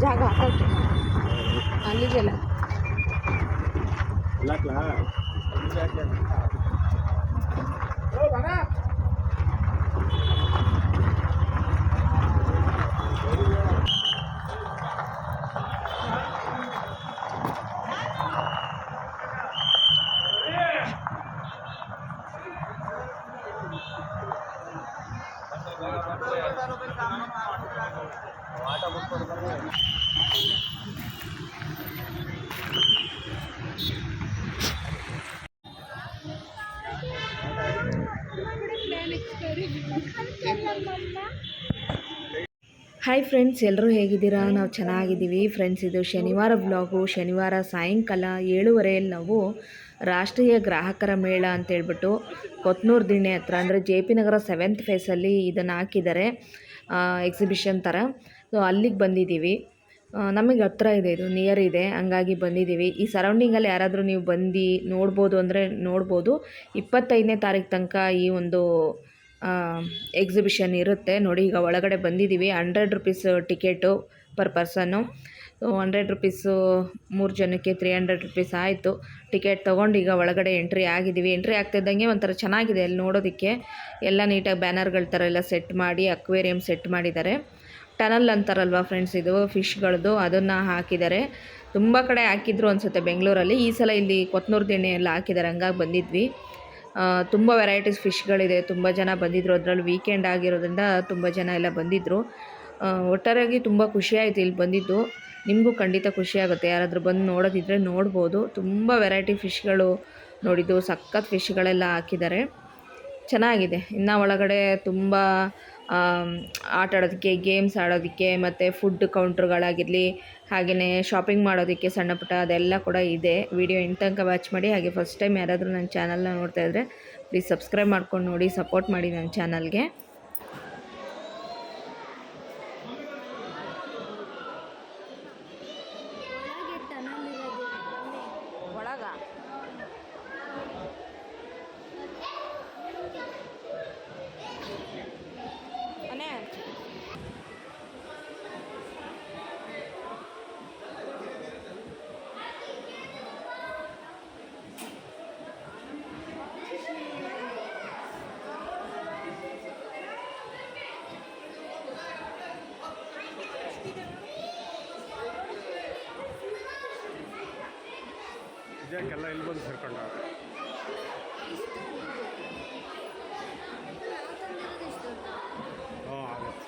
ಜಾಗ ಹಾಕಕ್ಕೆ ಅಲ್ಲಿಗೆಲ್ಲ ಹಾಯ್ ಫ್ರೆಂಡ್ಸ್, ಎಲ್ಲರೂ ಹೇಗಿದ್ದೀರಾ? ನಾವು ಚೆನ್ನಾಗಿದ್ದೀವಿ ಫ್ರೆಂಡ್ಸ್. ಇದು ಶನಿವಾರ ಬ್ಲಾಗು. ಶನಿವಾರ ಸಾಯಂಕಾಲ 7:30 ನಾವು ರಾಷ್ಟ್ರೀಯ ಗ್ರಾಹಕರ ಮೇಳ ಅಂತೇಳ್ಬಿಟ್ಟು ಕೊತ್ನೂರು ದಿಣ್ಣೆ ಹತ್ರ ಅಂದರೆ ಜೆ ಪಿ ನಗರ 7th ಫೇಸಲ್ಲಿ ಇದನ್ನು ಹಾಕಿದ್ದಾರೆ, ಎಕ್ಸಿಬಿಷನ್ ಥರ. ಸೊ ಅಲ್ಲಿಗೆ ಬಂದಿದ್ದೀವಿ. ನಮಗೆ ಹತ್ರ ಇದೆ, ಇದು ನಿಯರ್ ಇದೆ, ಹಂಗಾಗಿ ಬಂದಿದ್ದೀವಿ. ಈ ಸರೌಂಡಿಂಗಲ್ಲಿ ಯಾರಾದರೂ ನೀವು ಬಂದು ನೋಡ್ಬೋದು ಅಂದರೆ ನೋಡ್ಬೋದು. 25ನೇ ತಾರೀಕು ತನಕ ಈ ಒಂದು ಎಕ್ಸಿಬಿಷನ್ ಇರುತ್ತೆ ನೋಡಿ. ಈಗ ಒಳಗಡೆ ಬಂದಿದ್ದೀವಿ. 100 ರೂಪೀಸ್ ಟಿಕೆಟು ಪರ್ ಪರ್ಸನ್ನು. 100 ರೂಪೀಸು 3 ಜನಕ್ಕೆ 300 ರೂಪೀಸ್ ಆಯಿತು. ಟಿಕೆಟ್ ತೊಗೊಂಡು ಈಗ ಒಳಗಡೆ ಎಂಟ್ರಿ ಆಗಿದ್ದೀವಿ. ಎಂಟ್ರಿ ಆಗ್ತಿದ್ದಂಗೆ ಒಂಥರ ಚೆನ್ನಾಗಿದೆ ಅಲ್ಲಿ ನೋಡೋದಕ್ಕೆ. ಎಲ್ಲ ನೀಟಾಗಿ ಬ್ಯಾನರ್ಗಳ ಥರ ಎಲ್ಲ ಸೆಟ್ ಮಾಡಿ ಅಕ್ವೇರಿಯಂ ಸೆಟ್ ಮಾಡಿದ್ದಾರೆ. ಟನಲ್ ಅಂತಾರಲ್ವ ಫ್ರೆಂಡ್ಸ್, ಇದು ಫಿಶ್ಗಳದ್ದು, ಅದನ್ನು ಹಾಕಿದ್ದಾರೆ. ತುಂಬ ಕಡೆ ಹಾಕಿದ್ರು ಅನಿಸುತ್ತೆ ಬೆಂಗಳೂರಲ್ಲಿ. ಈ ಸಲ ಇಲ್ಲಿ ಕೊತ್ನೂರು ದಿಣ್ಣೆ ಎಲ್ಲ ಹಾಕಿದ್ದಾರೆ, ಹಂಗಾಗಿ ಬಂದಿದ್ವಿ. ತುಂಬ ವೆರೈಟೀಸ್ ಫಿಶ್ಗಳಿದೆ. ತುಂಬ ಜನ ಬಂದಿದ್ದರು. ಅದರಲ್ಲಿ ವೀಕೆಂಡ್ ಆಗಿರೋದ್ರಿಂದ ತುಂಬ ಜನ ಎಲ್ಲ ಬಂದಿದ್ದರು. ಒಟ್ಟಾರೆಯಾಗಿ ತುಂಬ ಖುಷಿಯಾಯಿತು ಇಲ್ಲಿ ಬಂದಿದ್ದು. ನಿಮಗೂ ಖಂಡಿತ ಖುಷಿಯಾಗುತ್ತೆ, ಯಾರಾದರೂ ಬಂದು ನೋಡೋದಿದ್ದರೆ ನೋಡ್ಬೋದು. ತುಂಬ ವೆರೈಟಿ ಫಿಶ್ಗಳು ನೋಡಿದ್ದು, ಸಖತ್ ಫಿಶ್ಗಳೆಲ್ಲ ಹಾಕಿದ್ದಾರೆ, ಚೆನ್ನಾಗಿದೆ. ಇನ್ನು ಒಳಗಡೆ ತುಂಬ ಆಟ ಆಡೋದಕ್ಕೆ, ಗೇಮ್ಸ್ ಆಡೋದಕ್ಕೆ, ಮತ್ತು ಫುಡ್ ಕೌಂಟ್ರುಗಳಾಗಿರಲಿ, ಹಾಗೆಯೇ ಶಾಪಿಂಗ್ ಮಾಡೋದಕ್ಕೆ ಸಣ್ಣ ಪುಟ್ಟ ಅದೆಲ್ಲ ಕೂಡ ಇದೆ. ವಿಡಿಯೋ ಎಂಡ್ ತನಕ ವಾಚ್ ಮಾಡಿ. ಹಾಗೆ ಫಸ್ಟ್ ಟೈಮ್ ಯಾರಾದರೂ ನನ್ನ ಚಾನಲ್ನ ನೋಡ್ತಾ ಇದ್ದರೆ ಪ್ಲೀಸ್ ಸಬ್ಸ್ಕ್ರೈಬ್ ಮಾಡ್ಕೊಂಡು ನೋಡಿ, ಸಪೋರ್ಟ್ ಮಾಡಿ ನನ್ನ ಚಾನಲ್ಗೆ. ಇದಕ್ಕೆಲ್ಲ ಇಲ್ಲಿ ಬಂದು ಸೇರ್ಕೊಂಡವ್ರೆ. ಆಗುತ್ತೆ.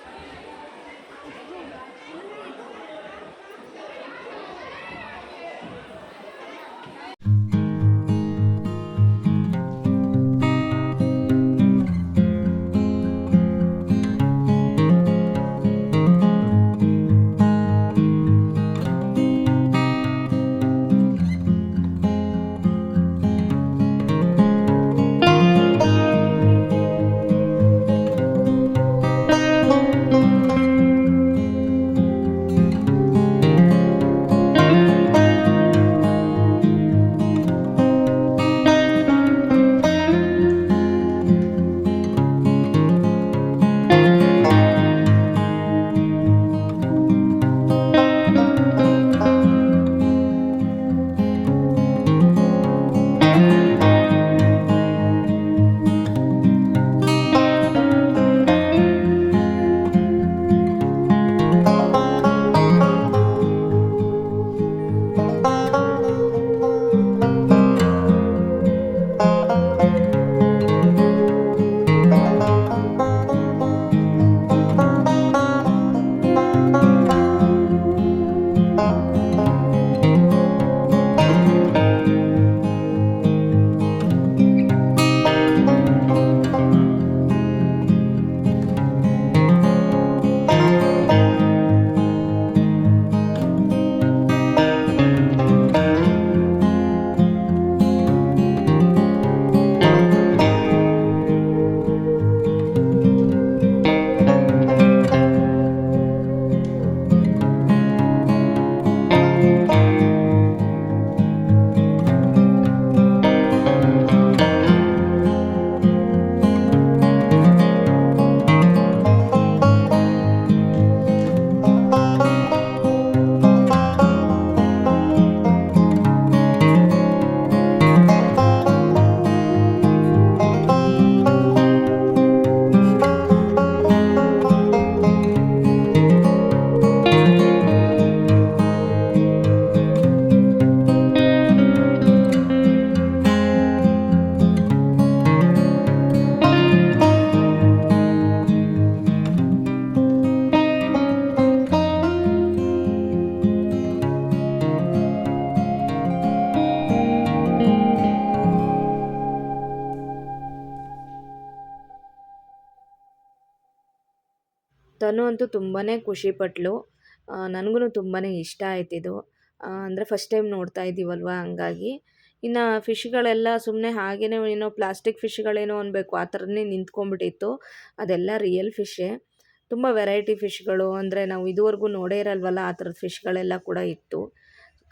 ತನು ಅಂತೂ ತುಂಬಾ ಖುಷಿಪಟ್ಲು. ನನಗೂ ತುಂಬಾ ಇಷ್ಟ ಆಯ್ತಿದು. ಅಂದರೆ ಫಸ್ಟ್ ಟೈಮ್ ನೋಡ್ತಾ ಇದ್ದೀವಲ್ವ ಹಂಗಾಗಿ. ಇನ್ನು ಫಿಶ್ಗಳೆಲ್ಲ ಸುಮ್ಮನೆ ಹಾಗೇ ಏನೋ ಪ್ಲಾಸ್ಟಿಕ್ ಫಿಶ್ಗಳೇನೋ ಅನ್ಬೇಕು ಆ ಥರನೇ ನಿಂತ್ಕೊಂಡ್ಬಿಟ್ಟಿತ್ತು. ಅದೆಲ್ಲ ರಿಯಲ್ ಫಿಶ್ಶೇ. ತುಂಬ ವೆರೈಟಿ ಫಿಶ್ಗಳು, ಅಂದರೆ ನಾವು ಇದುವರೆಗೂ ನೋಡೇ ಇರಲ್ವಲ್ಲ ಆ ಥರದ ಫಿಶ್ಗಳೆಲ್ಲ ಕೂಡ ಇತ್ತು.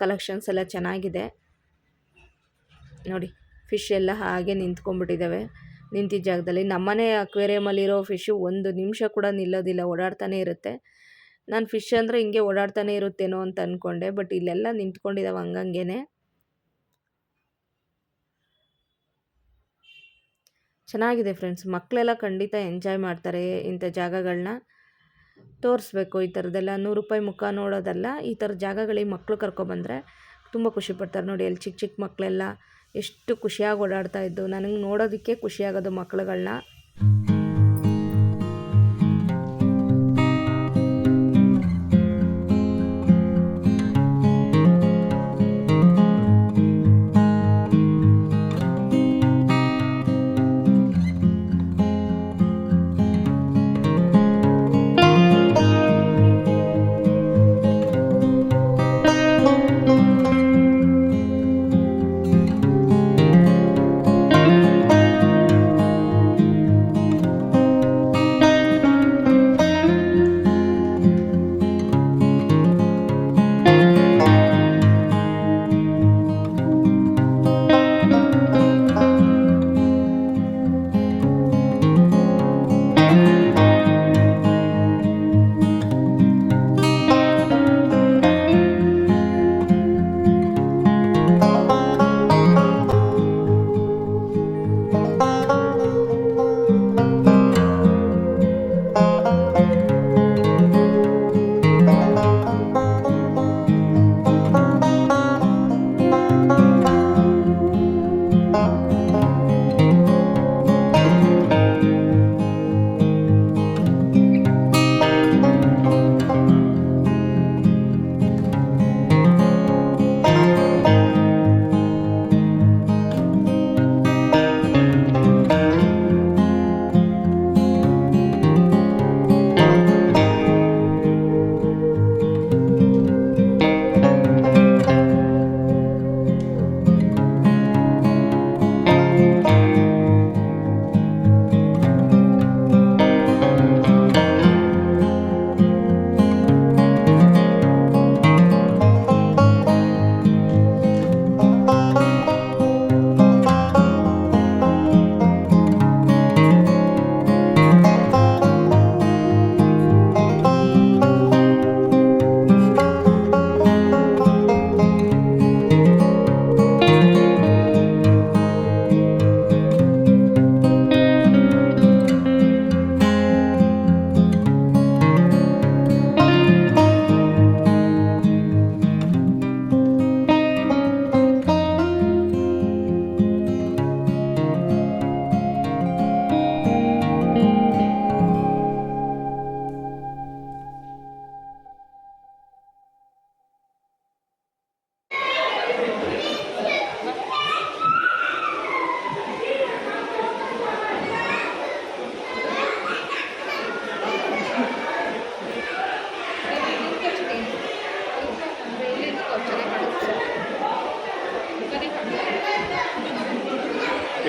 ಕಲೆಕ್ಷನ್ಸ್ ಎಲ್ಲ ಚೆನ್ನಾಗಿದೆ ನೋಡಿ. ಫಿಶ್ ಎಲ್ಲ ಹಾಗೆ ನಿಂತ್ಕೊಂಡ್ಬಿಟ್ಟಿದ್ದಾವೆ ನಿಂತಿದ್ದ ಜಾಗದಲ್ಲಿ. ನಮ್ಮನೆ ಅಕ್ವೇರಿಯಮಲ್ಲಿರೋ ಫಿಶ್ಶು ಒಂದು ನಿಮಿಷ ಕೂಡ ನಿಲ್ಲೋದಿಲ್ಲ, ಓಡಾಡ್ತಾನೆ ಇರುತ್ತೆ. ನಾನು ಫಿಶ್ ಅಂದರೆ ಹಿಂಗೆ ಓಡಾಡ್ತಾನೆ ಇರುತ್ತೇನೋ ಅಂತ ಅಂದ್ಕೊಂಡೆ, ಬಟ್ ಇಲ್ಲೆಲ್ಲ ನಿಂತ್ಕೊಂಡಿದ್ದಾವೆ ಹಂಗಂಗೆ. ಚೆನ್ನಾಗಿದೆ ಫ್ರೆಂಡ್ಸ್. ಮಕ್ಕಳೆಲ್ಲ ಖಂಡಿತ ಎಂಜಾಯ್ ಮಾಡ್ತಾರೆ ಇಂಥ ಜಾಗಗಳನ್ನ. ತೋರಿಸ್ಬೇಕು ಈ ಥರದ್ದೆಲ್ಲ. ₹100 ಮುಖ ನೋಡೋದಲ್ಲ, ಈ ಥರ ಜಾಗಗಳಿಗೆ ಮಕ್ಕಳು ಕರ್ಕೊಬಂದರೆ ತುಂಬ ಖುಷಿಪಡ್ತಾರೆ. ನೋಡಿ ಅಲ್ಲಿ ಚಿಕ್ಕ ಚಿಕ್ಕ ಮಕ್ಕಳೆಲ್ಲ ಎಷ್ಟು ಖುಷಿಯಾಗಿ ಓಡಾಡ್ತಾ ಇದ್ದು. ನನಗೆ ನೋಡೋದಕ್ಕೆ ಖುಷಿಯಾಗೋದು ಮಕ್ಕಳುಗಳನ್ನ.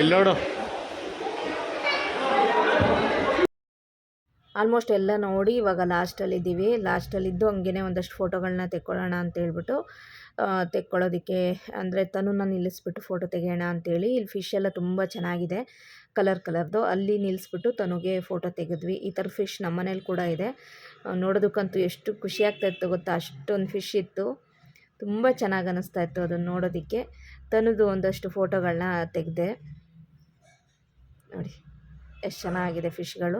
ಇಲ್ಲಿ ನೋಡು. ಆಲ್ಮೋಸ್ಟ್ ಎಲ್ಲ ನೋಡಿ ಇವಾಗ ಲಾಸ್ಟಲ್ಲಿದ್ದೀವಿ. ಲಾಸ್ಟಲ್ಲಿದ್ದು ಹಂಗೇ ಒಂದಷ್ಟು ಫೋಟೋಗಳನ್ನ ತೆಕ್ಕೊಳ್ಳೋಣ ಅಂತೇಳ್ಬಿಟ್ಟು ತೆಕ್ಕೊಳ್ಳೋದಕ್ಕೆ, ಅಂದರೆ ತನುನ ನಿಲ್ಲಿಸ್ಬಿಟ್ಟು ಫೋಟೋ ತೆಗೆಯೋಣ ಅಂತೇಳಿ. ಇಲ್ಲಿ ಫಿಶ್ ಎಲ್ಲ ತುಂಬ ಚೆನ್ನಾಗಿದೆ, ಕಲರ್ದು. ಅಲ್ಲಿ ನಿಲ್ಲಿಸ್ಬಿಟ್ಟು ತನುಗೆ ಫೋಟೋ ತೆಗೆದ್ವಿ. ಈ ಥರ ಫಿಶ್ ನಮ್ಮ ಮನೇಲಿ ಕೂಡ ಇದೆ. ನೋಡೋದಕ್ಕಂತೂ ಎಷ್ಟು ಖುಷಿ ಆಗ್ತಾಯಿತ್ತು ಗೊತ್ತಾ, ಅಷ್ಟೊಂದು ಫಿಶ್ ಇತ್ತು. ತುಂಬ ಚೆನ್ನಾಗಿ ಅನ್ನಿಸ್ತಾ ಇತ್ತು ಅದನ್ನು ನೋಡೋದಕ್ಕೆ. ತನುದು ಒಂದಷ್ಟು ಫೋಟೋಗಳನ್ನ ತೆಗೆದೆ ನೋಡಿ, ಎಷ್ಟು ಚೆನ್ನಾಗಿದೆ ಫಿಶ್ಗಳು.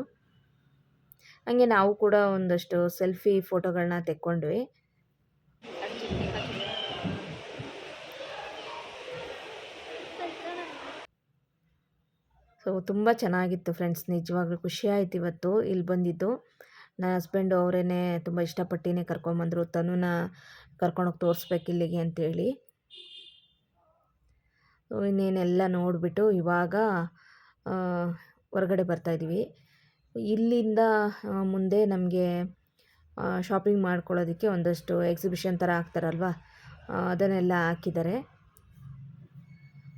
ಹಂಗೆ ನಾವು ಕೂಡ ಒಂದಷ್ಟು ಸೆಲ್ಫಿ ಫೋಟೋಗಳನ್ನ ತೆಕ್ಕೊಂಡ್ವಿ. ಸೊ ತುಂಬ ಚೆನ್ನಾಗಿತ್ತು ಫ್ರೆಂಡ್ಸ್, ನಿಜವಾಗ್ಲೂ ಖುಷಿ ಆಯ್ತು ಇವತ್ತು ಇಲ್ಲಿ ಬಂದಿದ್ದು. ನನ್ನ ಹಸ್ಬೆಂಡು ಅವರೇ ತುಂಬ ಇಷ್ಟಪಟ್ಟಿನೇ ಕರ್ಕೊಂಬಂದರು, ತನುನ ಕರ್ಕೊಂಡೋಗಿ ತೋರಿಸ್ಬೇಕು ಇಲ್ಲಿಗೆ ಅಂತೇಳಿ. ಇನ್ನೇನೆಲ್ಲ ನೋಡಿಬಿಟ್ಟು ಇವಾಗ ಹೊರಗಡೆ ಬರ್ತಾಯಿದ್ದೀವಿ. ಇಲ್ಲಿಂದ ಮುಂದೆ ನಮಗೆ ಶಾಪಿಂಗ್ ಮಾಡ್ಕೊಳ್ಳೋದಕ್ಕೆ ಒಂದಷ್ಟು ಎಕ್ಸಿಬಿಷನ್ ಥರ ಹಾಕ್ತಾರಲ್ವ, ಅದನ್ನೆಲ್ಲ ಹಾಕಿದ್ದಾರೆ.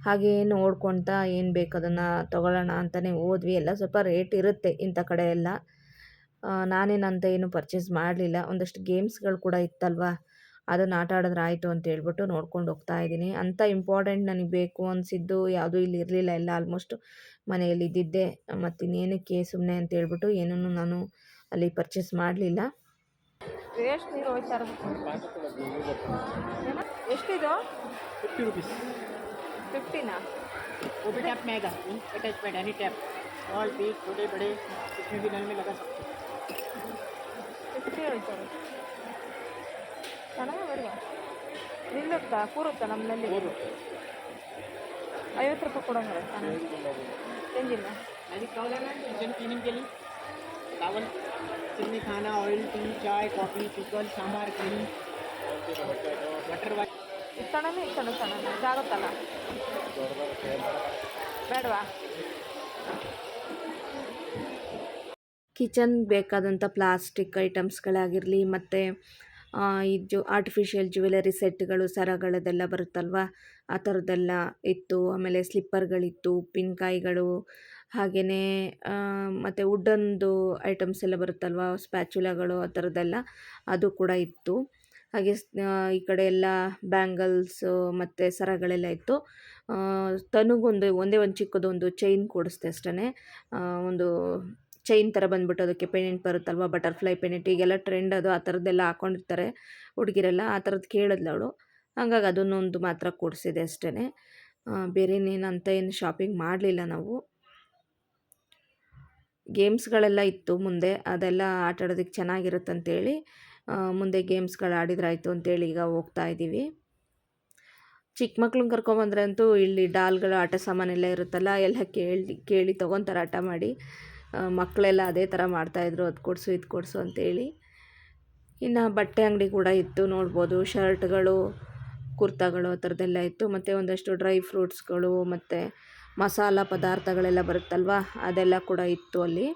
ಹಾಗೆ ನೋಡ್ಕೊಳ್ತಾ ಏನು ಬೇಕು ಅದನ್ನು ತೊಗೊಳ್ಳೋಣ ಅಂತಲೇ ಹೋದ್ವಿ. ಎಲ್ಲ ಸ್ವಲ್ಪ ರೇಟ್ ಇರುತ್ತೆ ಇಂಥ ಕಡೆ ಎಲ್ಲ. ನಾನೇನಂತ ಏನು ಪರ್ಚೇಸ್ ಮಾಡಲಿಲ್ಲ. ಒಂದಷ್ಟು ಗೇಮ್ಸ್ಗಳು ಕೂಡ ಇತ್ತಲ್ವ, ಅದನ್ನು ಆಟ ಆಡಿದ್ರೆ ಆಯಿತು ಅಂತ ಹೇಳ್ಬಿಟ್ಟು ನೋಡ್ಕೊಂಡು ಹೋಗ್ತಾ ಇದ್ದೀನಿ. ಅಂಥ ಇಂಪಾರ್ಟೆಂಟ್ ನನಗೆ ಬೇಕು ಅನಿಸಿದ್ದು ಯಾವುದೂ ಇಲ್ಲಿ ಇರಲಿಲ್ಲ. ಎಲ್ಲ ಆಲ್ಮೋಸ್ಟ್ ಮನೆಯಲ್ಲಿ ಇದ್ದಿದ್ದೆ. ಮತ್ತು ಇನ್ನೇನಕ್ಕೆ ಸುಮ್ಮನೆ ಅಂತ ಹೇಳ್ಬಿಟ್ಟು ಏನೂ ನಾನು ಅಲ್ಲಿ ಪರ್ಚೇಸ್ ಮಾಡಲಿಲ್ಲ. ಎಷ್ಟು ನೀರು ಹೋಯ್ತಾ ಇರೋದು? ಎಷ್ಟಿದು? 50 rupees. 50ನಾ? वो भी टैप में आएगा, attachment any tap, small big छोटे बड़े कितने भी नल में लगा सकते हैं. 50 ಹೇಳ್ತಾರೆ. ಚೆನ್ನಾಗಿ ಬರುವ ನಿಲ್ಲುತ್ತಾ ಕೂರುತ್ತಾ ನಮ್ಮಲ್ಲಿ? 50 ರೂಪಾಯಿ ಕೊಡೋಂಗ್ರೆ चेंज ಇಲ್ಲ. मैजिक टॉवल है ना किचन क्लीनिंग के लिए, टॉवल जिसमें खाना ऑयल टी चाय coffee pickle sambar cream butter white. ಇಷ್ಟನೇ ಇದಾಗುತ್ತಲ್ಲ, ಬೇಡವಾ? ಕಿಚನ್ ಬೇಕಾದಂಥ ಪ್ಲಾಸ್ಟಿಕ್ ಐಟಮ್ಸ್ಗಳಾಗಿರಲಿ, ಮತ್ತು ಇದು ಆರ್ಟಿಫಿಷಿಯಲ್ ಜ್ಯುವೆಲರಿ ಸೆಟ್ಗಳು, ಸರಗಳದೆಲ್ಲ ಬರುತ್ತಲ್ವ, ಆ ಥರದ್ದೆಲ್ಲ ಇತ್ತು. ಆಮೇಲೆ ಸ್ಲಿಪ್ಪರ್ಗಳಿತ್ತು, ಉಪ್ಪಿನಕಾಯಿಗಳು, ಹಾಗೆಯೇ ಮತ್ತು ವುಡ್ಡನ್ದು ಐಟಮ್ಸ್ ಎಲ್ಲ ಬರುತ್ತಲ್ವ, ಸ್ಪ್ಯಾಚುಲಾಗಳು, ಆ ಥರದ್ದೆಲ್ಲ ಅದು ಕೂಡ ಇತ್ತು. ಹಾಗೆ ಈ ಕಡೆ ಎಲ್ಲ ಬ್ಯಾಂಗಲ್ಸು ಮತ್ತು ಸರಗಳೆಲ್ಲ ಇತ್ತು. ತನಗೊಂದು ಒಂದೇ ಒಂದು ಚಿಕ್ಕದೊಂದು ಚೈನ್ ಕೊಡಿಸ್ದೆ ಅಷ್ಟೇ. ಒಂದು ಚೈನ್ ಥರ ಬಂದ್ಬಿಟ್ಟು ಅದಕ್ಕೆ ಪೆಂಡೆಂಟ್ ಬರುತ್ತಲ್ವ, ಬಟರ್ಫ್ಲೈ ಪೆಂಡೆಂಟ್, ಈಗೆಲ್ಲ ಟ್ರೆಂಡ್ ಅದು, ಆ ಥರದ್ದೆಲ್ಲ ಹಾಕ್ಕೊಂಡಿರ್ತಾರೆ ಹುಡುಗಿರೆಲ್ಲ. ಆ ಥರದ್ದು ಕೇಳಿದ್ಲು ಅವಳು, ಹಾಗಾಗಿ ಅದನ್ನೊಂದು ಮಾತ್ರ ಕೊಡಿಸಿದೆ ಅಷ್ಟೇ. ಬೇರೆ ಅಂತ ಏನು ಶಾಪಿಂಗ್ ಮಾಡಲಿಲ್ಲ ನಾವು. ಗೇಮ್ಸ್ಗಳೆಲ್ಲ ಇತ್ತು ಮುಂದೆ, ಅದೆಲ್ಲ ಆಟ ಆಡೋದಕ್ಕೆ ಚೆನ್ನಾಗಿರುತ್ತಂತೇಳಿ ಮುಂದೆ ಗೇಮ್ಸ್ಗಳು ಆಡಿದ್ರಾಯ್ತು ಅಂತೇಳಿ ಈಗ ಹೋಗ್ತಾ ಇದ್ದೀವಿ. ಚಿಕ್ಕ ಮಕ್ಳನ್ನ ಕರ್ಕೊಬಂದ್ರೆ ಅಂತೂ ಇಲ್ಲಿ ಡಾಲ್ಗಳು ಆಟ ಸಾಮಾನೆಲ್ಲ ಇರುತ್ತಲ್ಲ, ಎಲ್ಲ ಕೇಳಿ ತೊಗೊತಾರೆ ಆಟ ಮಾಡಿ. ಮಕ್ಕಳೆಲ್ಲ ಅದೇ ಥರ ಮಾಡ್ತಾಯಿದ್ರು, ಅದು ಕೊಡಿಸು ಇದು ಕೊಡಿಸು ಅಂತೇಳಿ. ಇನ್ನು ಬಟ್ಟೆ ಅಂಗಡಿ ಕೂಡ ಇತ್ತು, ನೋಡ್ಬೋದು. ಶರ್ಟ್ಗಳು, ಕುರ್ತಾಗಳು, ಆ ಥರದ್ದೆಲ್ಲ ಇತ್ತು. ಮತ್ತು ಒಂದಷ್ಟು ಡ್ರೈ ಫ್ರೂಟ್ಸ್ಗಳು ಮತ್ತು ಮಸಾಲ ಪದಾರ್ಥಗಳೆಲ್ಲ ಬರುತ್ತಲ್ವ, ಅದೆಲ್ಲ ಕೂಡ ಇತ್ತು ಅಲ್ಲಿ.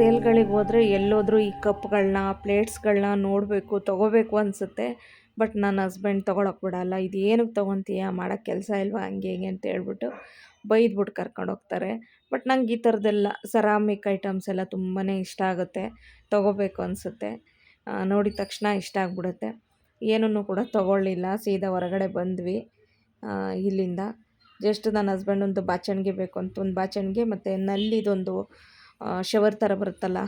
ಸೇಲ್ಗಳಿಗೆ ಹೋದರೆ ಎಲ್ಲೋದ್ರೂ ಈ ಕಪ್ಗಳನ್ನ ಪ್ಲೇಟ್ಸ್ಗಳನ್ನ ನೋಡಬೇಕು ತೊಗೋಬೇಕು ಅನಿಸುತ್ತೆ. ಬಟ್ ನನ್ನ ಹಸ್ಬೆಂಡ್ ತೊಗೊಳಕ್ಕೆ ಬಿಡಲ್ಲ. ಇದು ಏನಕ್ಕೆ ತೊಗೊತೀಯ, ಮಾಡೋಕ್ಕೆ ಕೆಲಸ ಇಲ್ವಾ, ಹಂಗೆ ಹಿಂಗೆ ಅಂತ ಹೇಳ್ಬಿಟ್ಟು ಬೈದ್ಬಿಟ್ಟು ಕರ್ಕೊಂಡು ಹೋಗ್ತಾರೆ. ಬಟ್ ನಂಗೆ ಈ ಥರದ್ದೆಲ್ಲ ಸೆರಾಮಿಕ್ ಐಟಮ್ಸ್ ಎಲ್ಲ ತುಂಬಾ ಇಷ್ಟ ಆಗುತ್ತೆ, ತೊಗೋಬೇಕು ಅನಿಸುತ್ತೆ. ನೋಡಿದ ತಕ್ಷಣ ಇಷ್ಟ ಆಗಿಬಿಡುತ್ತೆ. ಏನನ್ನೂ ಕೂಡ ತೊಗೊಳ್ಳಿಲ್ಲ, ಸೀದಾ ಹೊರಗಡೆ ಬಂದ್ವಿ. ಇಲ್ಲಿಂದ ಜಸ್ಟ್ ನನ್ನ ಹಸ್ಬೆಂಡ್ ಒಂದು ಬಾಚಣಿಗೆ ಬೇಕು ಅಂತ ಒಂದು ಬಾಚಣಿಗೆ, ಮತ್ತು ನಲ್ಲಿದೊಂದು ಶವರ್ ಥರ ಬರುತ್ತಲ್ಲ,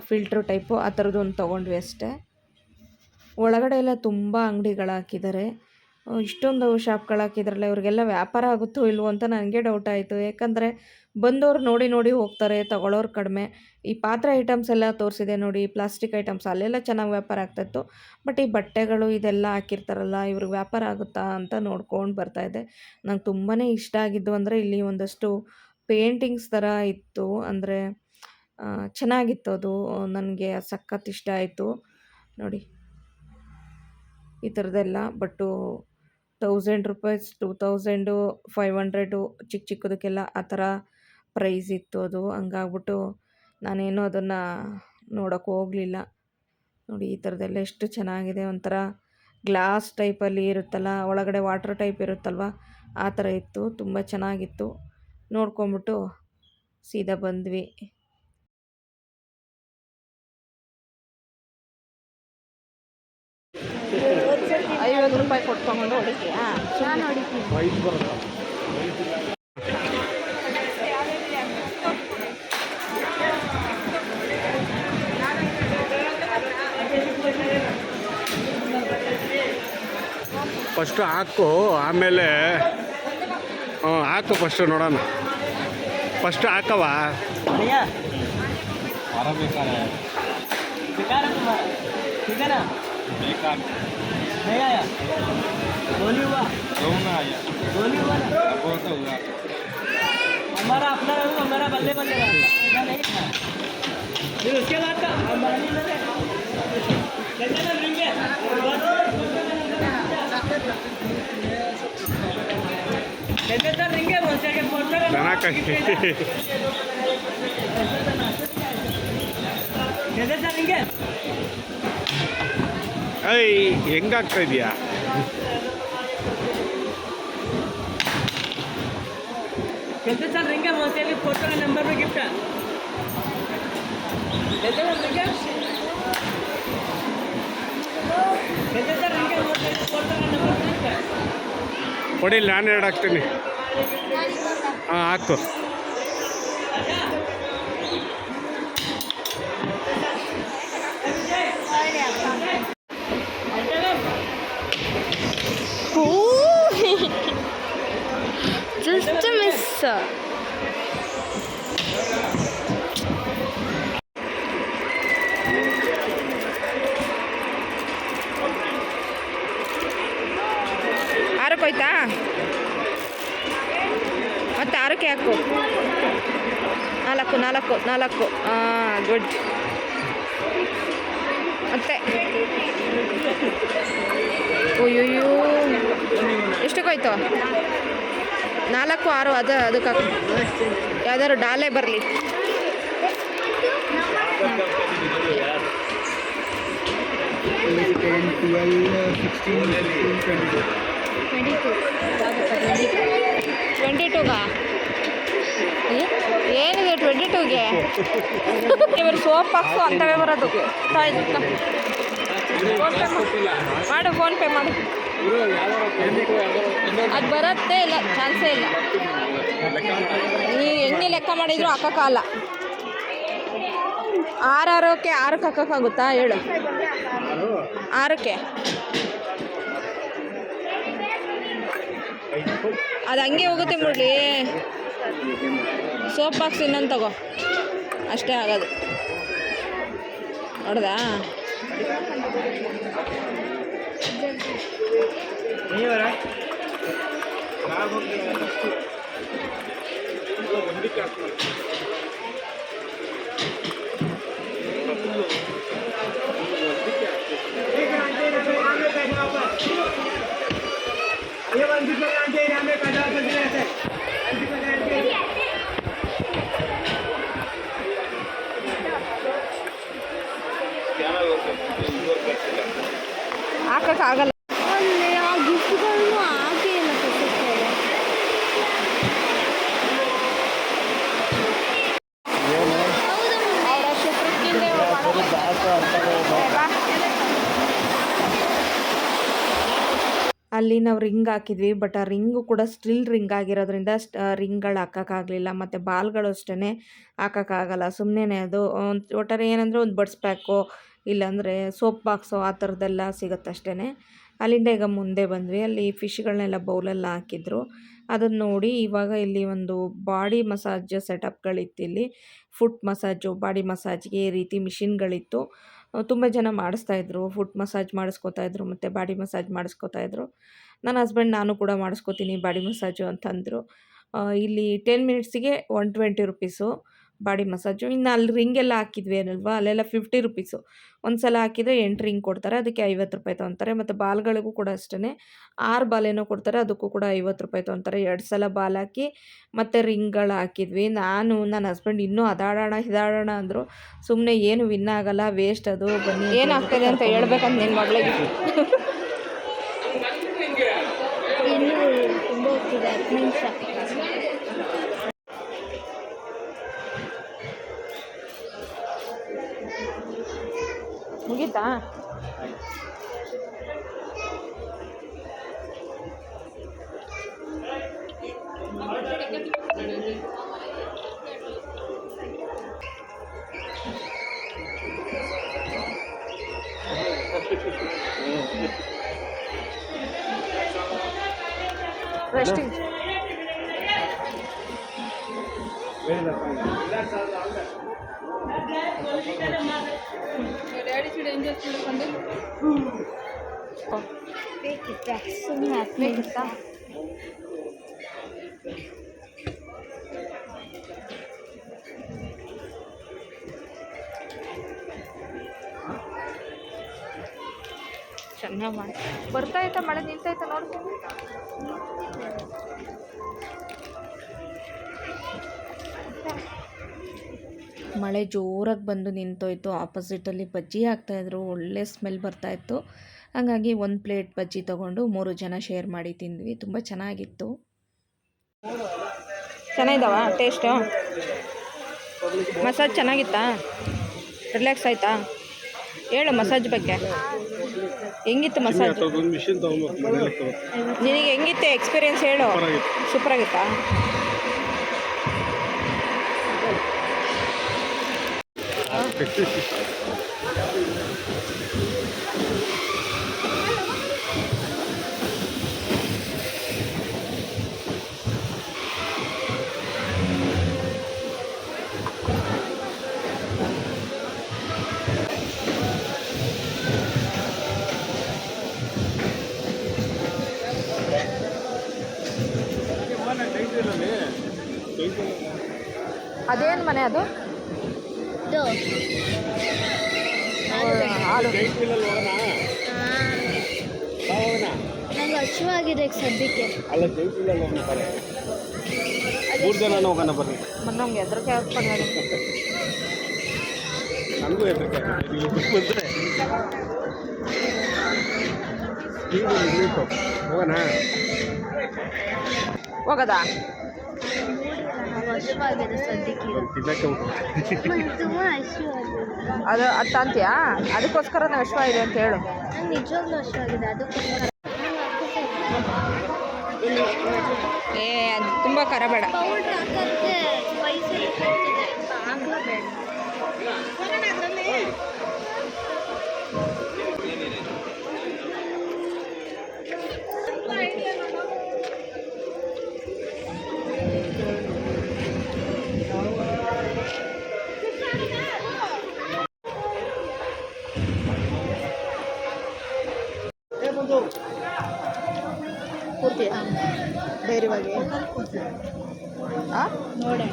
ಫಿಲ್ಟ್ರ್ ಟೈಪು, ಆ ಥರದ್ದೊಂದು ತೊಗೊಂಡ್ವಿ ಅಷ್ಟೇ. ಒಳಗಡೆ ಎಲ್ಲ ತುಂಬ ಅಂಗಡಿಗಳು ಹಾಕಿದ್ದಾರೆ. ಇಷ್ಟೊಂದು ಶಾಪ್ಗಳು ಹಾಕಿದ್ರಲ್ಲ, ಇವ್ರಿಗೆಲ್ಲ ವ್ಯಾಪಾರ ಆಗುತ್ತೋ ಇಲ್ವೋ ಅಂತ ನನಗೆ ಡೌಟ್ ಆಯಿತು. ಯಾಕಂದರೆ ಬಂದವ್ರು ನೋಡಿ ನೋಡಿ ಹೋಗ್ತಾರೆ, ತಗೊಳ್ಳೋರು ಕಡಿಮೆ. ಈ ಪಾತ್ರೆ ಐಟಮ್ಸ್ ಎಲ್ಲ ತೋರಿಸಿದೆ ನೋಡಿ, ಪ್ಲಾಸ್ಟಿಕ್ ಐಟಮ್ಸ್, ಅಲ್ಲೆಲ್ಲ ಚೆನ್ನಾಗಿ ವ್ಯಾಪಾರ ಆಗ್ತಾಯಿತ್ತು. ಬಟ್ ಈ ಬಟ್ಟೆಗಳು ಇದೆಲ್ಲ ಹಾಕಿರ್ತಾರಲ್ಲ, ಇವ್ರಿಗೆ ವ್ಯಾಪಾರ ಆಗುತ್ತಾ ಅಂತ ನೋಡ್ಕೊಂಡು ಬರ್ತಾಯಿದ್ದೆ. ನಂಗೆ ತುಂಬಾ ಇಷ್ಟ ಆಗಿದ್ದು ಅಂದರೆ ಇಲ್ಲಿ ಒಂದಷ್ಟು ಪೇಂಟಿಂಗ್ಸ್ ಥರ ಇತ್ತು, ಅಂದರೆ ಚೆನ್ನಾಗಿತ್ತು ಅದು. ನನಗೆ ಸಖತ್ ಇಷ್ಟ ಆಯಿತು ನೋಡಿ ಈ ಥರದ್ದೆಲ್ಲ. ಬಟ್ಟು 1000 ರೂಪೀಸ್, 2000, 500 ಚಿಕ್ಕ ಚಿಕ್ಕದಕ್ಕೆಲ್ಲ ಆ ಥರ ಪ್ರೈಸ್ ಇತ್ತು ಅದು. ಹಂಗಾಗ್ಬಿಟ್ಟು ನಾನೇನು ಅದನ್ನು ನೋಡೋಕ್ಕೆ ಹೋಗಲಿಲ್ಲ. ನೋಡಿ ಈ ಥರದ್ದೆಲ್ಲ ಎಷ್ಟು ಚೆನ್ನಾಗಿದೆ. ಒಂಥರ ಗ್ಲಾಸ್ ಟೈಪಲ್ಲಿ ಇರುತ್ತಲ್ಲ, ಒಳಗಡೆ ವಾಟರ್ ಟೈಪ್ ಇರುತ್ತಲ್ವ, ಆ ಥರ ಇತ್ತು. ತುಂಬ ಚೆನ್ನಾಗಿತ್ತು. ನೋಡ್ಕೊಂಬಿಟ್ಟು ಸೀದಾ ಬಂದ್ವಿ. 50 ರೂಪಾಯಿ ಕೊಟ್ಟು ತೊಗೊಂಡು ಹೊಡಿತೀಯಾ? ನಾನು ಹೊಡಿತೀನಿ. ಫಸ್ಟು ಹಾಕು, ಆಮೇಲೆ ಹಾಕು ಫಸ್ಟು ನೋಡೋಣ. ಫಸ್ಟ್ ಹಾಕವ. हमारा अपना रहेगा, हमारा बल्ले बल्ले रहेगा नहीं था। फिर उसके बाद का अंबानी में कितना रिंग है, कितना रिंग है बोलते हैं कि फोटो ದನ ಕಟ್ಟಿ कितना रिंग है ಐ ಹೆಂಗಾಗ್ತಾ ಇದೆಯಾ? कितना रिंग है बोलते हैं फोटो का नंबर पे गिफ्ट है कितना रिंग है कितना रिंग है बोलते हैं फोटो का नंबर पे गिफ्ट है ಕೊಡಿಲ್ಲ, ನಾನು 2 ಹಾಕ್ತೀನಿ. ಹಾಕು. Just a miss. ಆರಕ್ಕೋಯ್ತಾ? ಮತ್ತೆ 6ಕ್ಕೆ ಹಾಕು. 4. ಗುಡ್. ಮತ್ತೆ ಅಯ್ಯೋ ಎಷ್ಟಕ್ಕೋಯ್ತು? 4, 6 ಅದಕ್ಕೆ ಹಾಕು. ಯಾವ್ದಾದ್ರು ಡಾಲೆ ಬರಲಿ. ಏನಿದೆ 22ಗೆ? ಇವರು ಸೋಪ್ ಬಾಕ್ಸು ಅಂತವೇ ಬರೋದು. ಮಾಡು, ಫೋನ್ಪೇ ಮಾಡು. ಅದು ಬರುತ್ತೆ ಇಲ್ಲ, ಚಾನ್ಸೇ ಇಲ್ಲ. ನೀವು ಎಣ್ಣೆ ಲೆಕ್ಕ ಮಾಡಿದ್ರು ಹಾಕೋಕ್ಕಾಗಲ್ಲ. 6ಕ್ಕೆ ಹಾಕೋಕ್ಕಾಗುತ್ತಾ ಹೇಳು? 6ಕ್ಕೆ ಅದು ಹಂಗೆ ಹೋಗುತ್ತೆ ಮುರಳಿ. ಸೋಪ್ ಬಾಕ್ಸ್ ಇನ್ನೊಂದು ತಗೋ, ಅಷ್ಟೇ ಆಗೋದು. ನೋಡ್ದಾ? ಹಾಕೋಕ್ಕಾಗಲ್ಲ. ಅಲ್ಲಿ ಆ ಗಿಫ್ಟ್ಗಳನ್ನು ಹಾಕಿ ಇಲ್ಲ ಕೊಟ್ಟಿರ್ತಾರೆ. ಅಲ್ಲಿ ನಾವು ರಿಂಗ್ ಹಾಕಿದ್ವಿ, ಬಟ್ ಆ ರಿಂಗು ಕೂಡ ಸ್ಟಿಲ್ ರಿಂಗ್ ಆಗಿರೋದ್ರಿಂದ ರಿಂಗ್ಗಳು ಹಾಕೋಕ್ಕಾಗಲಿಲ್ಲ. ಮತ್ತು ಬಾಲ್ಗಳು ಅಷ್ಟೇ ಹಾಕೋಕ್ಕಾಗಲ್ಲ, ಸುಮ್ಮನೆ ಅದು ಒಟ್ಟಾರೆ ಏನಂದರೆ ಒಂದು ಬಡ್ಸ್ ಪ್ಯಾಕು ಇಲ್ಲಾಂದರೆ ಸೋಪ್ ಬಾಕ್ಸು ಆ ಥರದ್ದೆಲ್ಲ ಸಿಗುತ್ತೆ ಅಷ್ಟೇ. ಅಲ್ಲಿಂದ ಈಗ ಮುಂದೆ ಬಂದ್ವಿ. ಅಲ್ಲಿ ಫಿಶ್ಗಳನ್ನೆಲ್ಲ ಬೌಲೆಲ್ಲ ಹಾಕಿದ್ರು. ಅದನ್ನು ನೋಡಿ ಇವಾಗ ಇಲ್ಲಿ ಒಂದು ಬಾಡಿ ಮಸಾಜ್ ಸೆಟಪ್ಗಳಿತ್ತು. ಇಲ್ಲಿ ಫುಟ್ ಮಸಾಜು, ಬಾಡಿ ಮಸಾಜ್ಗೆ ಈ ರೀತಿ ಮಿಷಿನ್ಗಳಿತ್ತು. ತುಂಬ ಜನ ಮಾಡಿಸ್ತಾಯಿದ್ರು, ಫುಟ್ ಮಸಾಜ್ ಮಾಡಿಸ್ಕೋತಾಯಿದ್ರು ಮತ್ತು ಬಾಡಿ ಮಸಾಜ್ ಮಾಡಿಸ್ಕೋತಾಯಿದ್ರು. ನನ್ನ ಹಸ್ಬೆಂಡ್ ನಾನು ಕೂಡ ಮಾಡಿಸ್ಕೋತೀನಿ ಬಾಡಿ ಮಸಾಜು ಅಂತಂದರು. ಇಲ್ಲಿ 10 ಮಿನಿಟ್ಸಿಗೆ 120 ರುಪೀಸು ಬಾಡಿ ಮಸಾಜು. ಇನ್ನು ಅಲ್ಲಿ ರಿಂಗೆಲ್ಲ ಹಾಕಿದ್ವಿ ಏನಲ್ವಾ, ಅಲ್ಲೆಲ್ಲ 50 ರುಪೀಸು. ಒಂದು ಸಲ ಹಾಕಿದರೆ 8 ರಿಂಗ್ ಕೊಡ್ತಾರೆ, ಅದಕ್ಕೆ 50 ರೂಪಾಯಿ ತೊಗೊತಾರೆ. ಮತ್ತು ಬಾಲ್ಗಳಿಗೂ ಕೂಡ ಅಷ್ಟೇ 6 ಬಾಲೇನೋ ಕೊಡ್ತಾರೆ, ಅದಕ್ಕೂ ಕೂಡ 50 ರೂಪಾಯಿ ತೊಗೊತಾರೆ. 2 ಸಲ ಬಾಲ್ ಹಾಕಿ ಮತ್ತು ರಿಂಗ್ಗಳು ಹಾಕಿದ್ವಿ. ನಾನು ನನ್ನ ಹಸ್ಬೆಂಡ್ ಇನ್ನೂ ಅದಾಡೋಣ ಇದಾಡೋಣ ಅಂದರು. ಸುಮ್ಮನೆ ಏನು ವಿನ್ ಆಗಲ್ಲ, ವೇಸ್ಟ್ ಅದು, ಬನ್ನಿ ಏನಾಗ್ತದೆ ಅಂತ ಹೇಳ್ಬೇಕಂತ ನಿನ್ನ ಮಗಳಿಗೆ. ಇನ್ನೂ ತುಂಬ ಹೋಗ್ತಿದೆ 10 ನಿಮಿಷ. ಮುಗೀತಾ? ರೆಸ್ಟಿಂಗ್ ಬೇಕಿತ್ತ ಸುಮ್ಮನೆ ಬೇಕಿತ್ತಾ? ಚೆನ್ನಾಗಿ ಮಾಡಿ ಬರ್ತಾಯ್ತಾ? ಮಳೆ ನಿಂತಾಯ್ತಾ ನೋಡ್ತೀನಿ. ಮಳೆ ಜೋರಾಗಿ ಬಂದು ನಿಂತೋಯ್ತು. ಆಪೋಸಿಟಲ್ಲಿ ಬಜ್ಜಿ ಹಾಕ್ತಾಯಿದ್ರು, ಒಳ್ಳೆ ಸ್ಮೆಲ್ ಬರ್ತಾಯಿತ್ತು. ಹಾಗಾಗಿ 1 ಪ್ಲೇಟ್ ಬಜ್ಜಿ ತೊಗೊಂಡು 3 ಜನ ಶೇರ್ ಮಾಡಿ ತಿಂದ್ವಿ. ತುಂಬ ಚೆನ್ನಾಗಿತ್ತು. ಚೆನ್ನಾಗಿದ್ದಾವ ಟೇಸ್ಟು? ಮಸಾಜ್ ಚೆನ್ನಾಗಿತ್ತಾ? ರಿಲ್ಯಾಕ್ಸ್ ಆಯಿತಾ? ಹೇಳು ಮಸಾಜ್ ಬಗ್ಗೆ. ಹೆಂಗಿತ್ತು ಮಸಾಜ್? ನಿನಗೆ ಹೆಂಗಿತ್ತು ಎಕ್ಸ್ಪೀರಿಯೆನ್ಸ್ ಹೇಳು. ಸೂಪರಾಗಿತ್ತಾ? ಅದೇನು ಮನೆ ಅದು? ನಂಗೆ ಹಸುವಾಗಿದೆ ಸದ್ಯಕ್ಕೆ. ಅಲ್ಲ ಮೂರು ಜನ ಹೋಗೋಣ ಬರ್ರಿ. ನಮ್ಗೆ ಹೆದರಿಕೆ ಆಗ್ತಾನೆ. ನನಗೂ ಹೆದರಿಕೆ ಬಂದರೆ ಹೋಗೋಣ. ಹೋಗದಾ? ಹಸುವಾಗಿದೆ ಸದ್ಯಕ್ಕೆ. ತುಂಬ ಹಸುವಾಗಿದೆ. ಅದು ಅಂತೀಯಾ? ಅದಕ್ಕೋಸ್ಕರ ಹಶ್ವ ಇದೆ ಅಂತ ಹೇಳು. ನಂಗೆ ನಿಜವಾಗ್ಲೂ ಹಸುವಾಗಿದೆ, ಅದಕ್ಕೋಸ್ಕರ. ಅದು ತುಂಬ ಖರ ಬೇಡ. ಪೌಡ್ರ್ ಹಾಕೋಕ್ಕೆ ಸ್ಪೈಸಲ್ಲಿ ಕೊಡ್ತಿದೆ, ಹಾಕಲೇಬೇಡ. ಪೂರ್ತಿ ಧೈರ್ಯವಾಗಿ ನೋಡೋಣ.